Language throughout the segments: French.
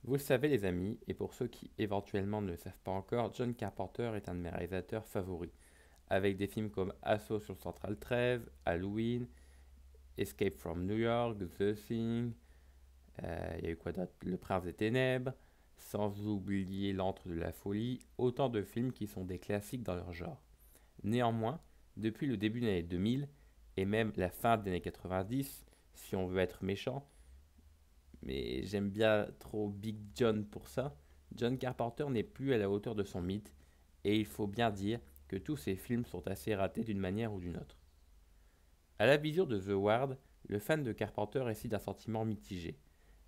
Vous le savez les amis, et pour ceux qui éventuellement ne le savent pas encore, John Carpenter est un de mes réalisateurs favoris, avec des films comme Assaut sur Central 13, Halloween, Escape from New York, The Thing, il y a eu quoi d'autre? Le Prince des Ténèbres, sans oublier L'Antre de la Folie, autant de films qui sont des classiques dans leur genre. Néanmoins, depuis le début des années 2000, et même la fin des années 90, si on veut être méchant, mais j'aime bien trop Big John pour ça, John Carpenter n'est plus à la hauteur de son mythe, et il faut bien dire que tous ses films sont assez ratés d'une manière ou d'une autre. À la vision de The Ward, le fan de Carpenter est d'un sentiment mitigé.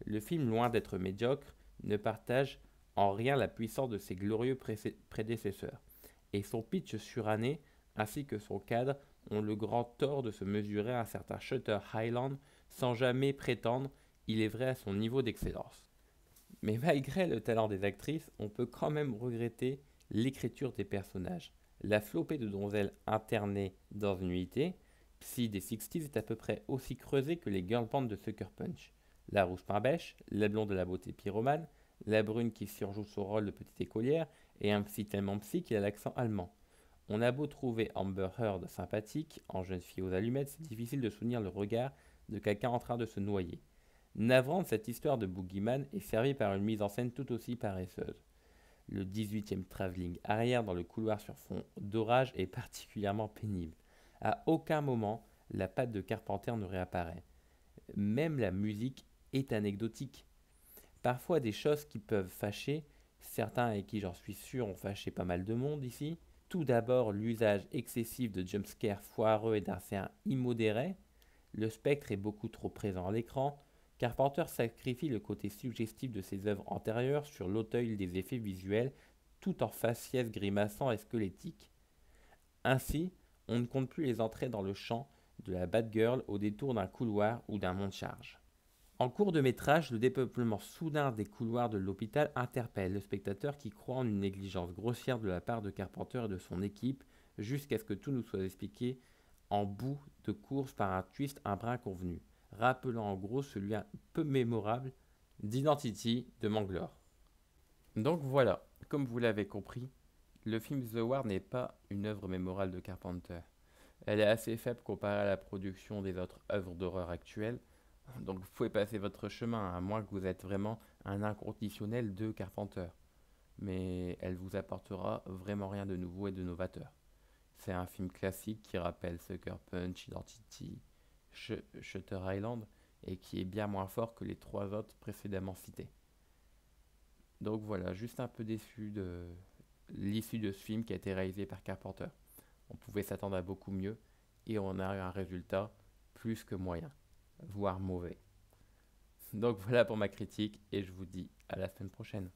Le film, loin d'être médiocre, ne partage en rien la puissance de ses glorieux prédécesseurs, et son pitch suranné ainsi que son cadre ont le grand tort de se mesurer à un certain Shutter Island sans jamais prétendre, il est vrai, à son niveau d'excellence. Mais malgré le talent des actrices, on peut quand même regretter l'écriture des personnages. La flopée de donzelles internées dans une unité, Psy des 60s est à peu près aussi creusée que les girl bands de Sucker Punch. La rouge pain bêche, la blonde de la beauté pyromane, la brune qui surjoue son rôle de petite écolière, et un psy tellement psy qu'il a l'accent allemand. On a beau trouver Amber Heard sympathique, en jeune fille aux allumettes, c'est difficile de soutenir le regard de quelqu'un en train de se noyer. Navrante, cette histoire de Boogeyman est servie par une mise en scène tout aussi paresseuse. Le 18e travelling arrière dans le couloir sur fond d'orage est particulièrement pénible. À aucun moment, la patte de Carpenter ne réapparaît. Même la musique est anecdotique. Parfois des choses qui peuvent fâcher, certains et qui j'en suis sûr ont fâché pas mal de monde ici. Tout d'abord l'usage excessif de jumpscares foireux et d'un scénario immodéré. Le spectre est beaucoup trop présent à l'écran. Carpenter sacrifie le côté suggestif de ses œuvres antérieures sur l'auteuil des effets visuels, tout en faciès grimaçant et squelettique. Ainsi, on ne compte plus les entrées dans le champ de la Batgirl au détour d'un couloir ou d'un monte-charge. En cours de métrage, le dépeuplement soudain des couloirs de l'hôpital interpelle le spectateur qui croit en une négligence grossière de la part de Carpenter et de son équipe, jusqu'à ce que tout nous soit expliqué en bout de course par un twist un brin convenu, rappelant en gros celui un peu mémorable d'Identity de Manglore. Donc voilà, comme vous l'avez compris, le film The Ward n'est pas une œuvre mémorable de Carpenter. Elle est assez faible comparée à la production des autres œuvres d'horreur actuelles, donc vous pouvez passer votre chemin, à moins que vous êtes vraiment un inconditionnel de Carpenter. Mais elle vous apportera vraiment rien de nouveau et de novateur. C'est un film classique qui rappelle Sucker Punch, Identity, Shutter Island, et qui est bien moins fort que les trois autres précédemment cités. Donc voilà, juste un peu déçu de l'issue de ce film qui a été réalisé par Carpenter. On pouvait s'attendre à beaucoup mieux, et on a eu un résultat plus que moyen, voire mauvais. Donc voilà pour ma critique, et je vous dis à la semaine prochaine.